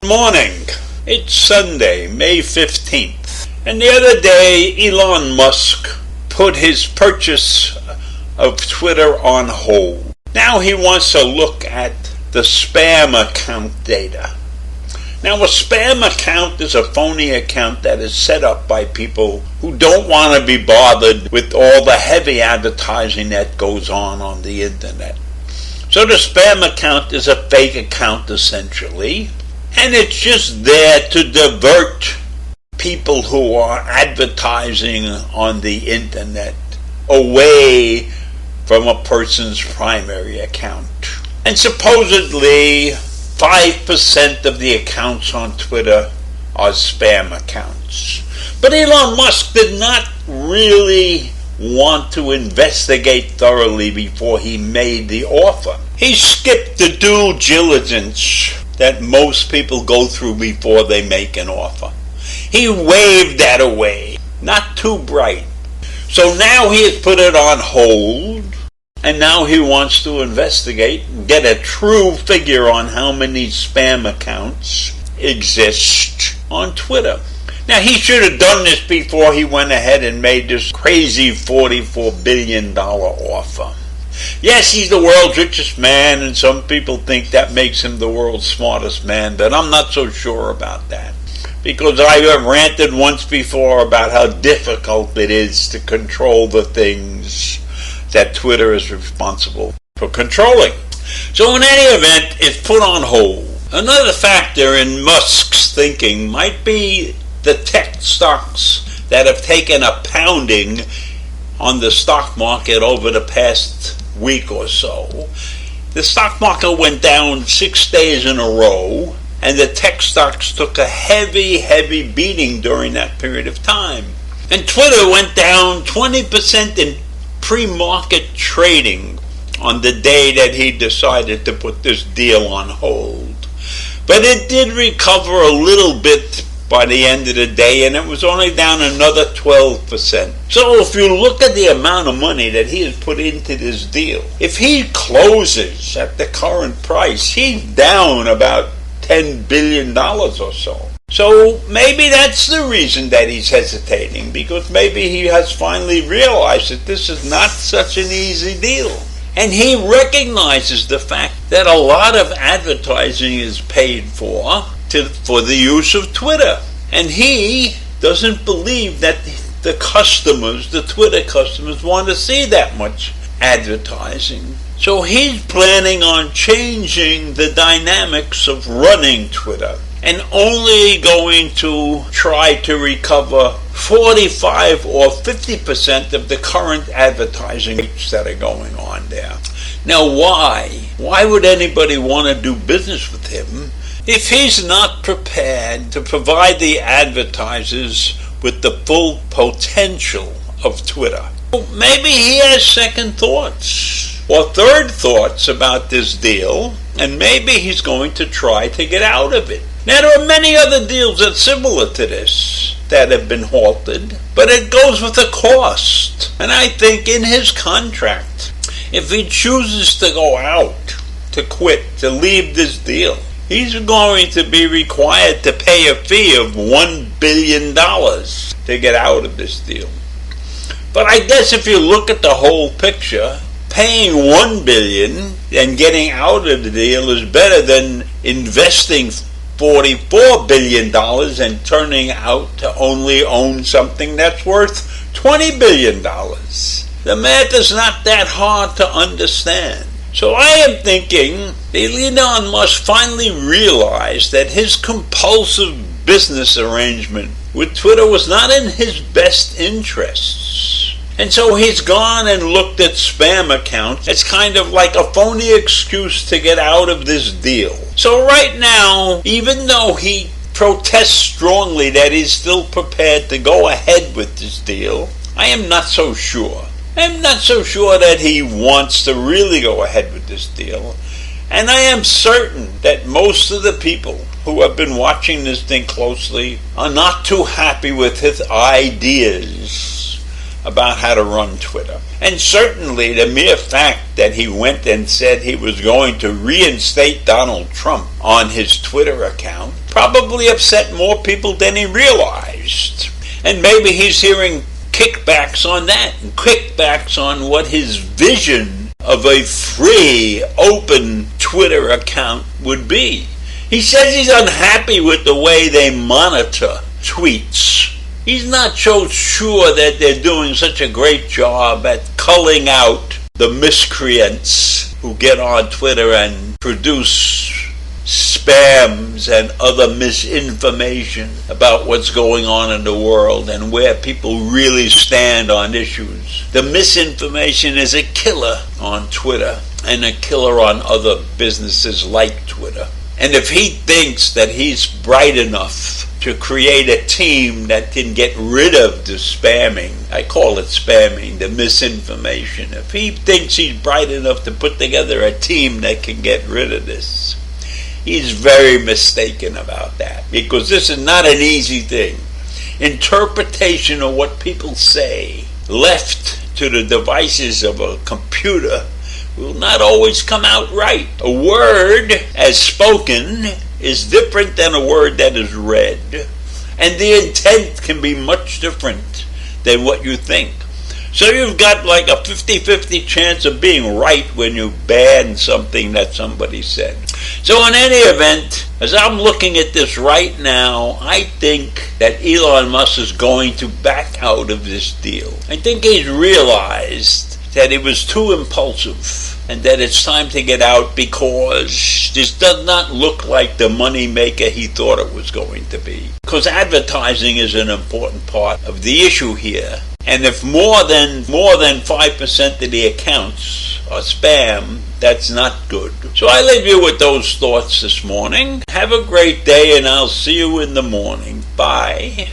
Morning. It's Sunday, May 15th. And the other day, Elon Musk put his purchase of Twitter on hold. Now he wants to look at the spam account data. Now, a spam account is a phony account that is set up by people who don't want to be bothered with all the heavy advertising that goes on the internet. So the spam account is a fake account, essentially. And it's just there to divert people who are advertising on the internet away from a person's primary account. And supposedly 5% of the accounts on Twitter are spam accounts. But Elon Musk did not really want to investigate thoroughly before he made the offer. He skipped the due diligence that most people go through before they make an offer. He waved that away. Not too bright. So now he has put it on hold, and now he wants to investigate and get a true figure on how many spam accounts exist on Twitter. Now, he should have done this before he went ahead and made this crazy $44 billion offer. Yes, he's the world's richest man, and some people think that makes him the world's smartest man, but I'm not so sure about that. Because I have ranted once before about how difficult it is to control the things that Twitter is responsible for controlling. So in any event, it's put on hold. Another factor in Musk's thinking might be the tech stocks that have taken a pounding on the stock market over the past week or so. The stock market went down 6 days in a row, and the tech stocks took a heavy beating during that period of time. And Twitter went down 20% in pre-market trading on the day that he decided to put this deal on hold. But it did recover a little bit by the end of the day, and it was only down another 12%. So if you look at the amount of money that he has put into this deal, if he closes at the current price, he's down about $10 billion or so. So maybe that's the reason that he's hesitating, because maybe he has finally realized that this is not such an easy deal. And he recognizes the fact that a lot of advertising is paid for the use of Twitter. And he doesn't believe that the Twitter customers, want to see that much advertising. So he's planning on changing the dynamics of running Twitter and only going to try to recover 45 or 50% of the current advertising rates that are going on there. Now why? Why would anybody want to do business with him if he's not prepared to provide the advertisers with the full potential of Twitter? Well, maybe he has second thoughts or third thoughts about this deal, and maybe he's going to try to get out of it. Now, there are many other deals that are similar to this that have been halted, but it goes with a cost. And I think in his contract, if he chooses to go out, to quit, to leave this deal, he's going to be required to pay a fee of $1 billion to get out of this deal. But I guess if you look at the whole picture, paying $1 billion and getting out of the deal is better than investing $44 billion and turning out to only own something that's worth $20 billion. The math is not that hard to understand. So I am thinking Elon Musk finally realized that his compulsive business arrangement with Twitter was not in his best interests. And so he's gone and looked at spam accounts. It's kind of like a phony excuse to get out of this deal. So right now, even though he protests strongly that he's still prepared to go ahead with this deal, I am not so sure. I'm not so sure that he wants to really go ahead with this deal. And I am certain that most of the people who have been watching this thing closely are not too happy with his ideas about how to run Twitter. And certainly the mere fact that he went and said he was going to reinstate Donald Trump on his Twitter account probably upset more people than he realized. And maybe he's hearing kickbacks on that, and kickbacks on what his vision of a free, open Twitter account would be. He says he's unhappy with the way they monitor tweets. He's not so sure that they're doing such a great job at culling out the miscreants who get on Twitter and produce spams and other misinformation about what's going on in the world and where people really stand on issues. The misinformation is a killer on Twitter and a killer on other businesses like Twitter. And if he thinks that he's bright enough to create a team that can get rid of the spamming, I call it spamming, the misinformation, if he thinks he's bright enough to put together a team that can get rid of this, he's very mistaken about that, because this is not an easy thing. Interpretation of what people say left to the devices of a computer will not always come out right. A word as spoken is different than a word that is read, and the intent can be much different than what you think. So you've got like a 50-50 chance of being right when you ban something that somebody said. So in any event, as I'm looking at this right now, I think that Elon Musk is going to back out of this deal. I think he's realized that it was too impulsive and that it's time to get out, because this does not look like the money maker he thought it was going to be. Because advertising is an important part of the issue here. And if more than 5% of the accounts are spam, that's not good. So I leave you with those thoughts this morning. Have a great day, and I'll see you in the morning. Bye.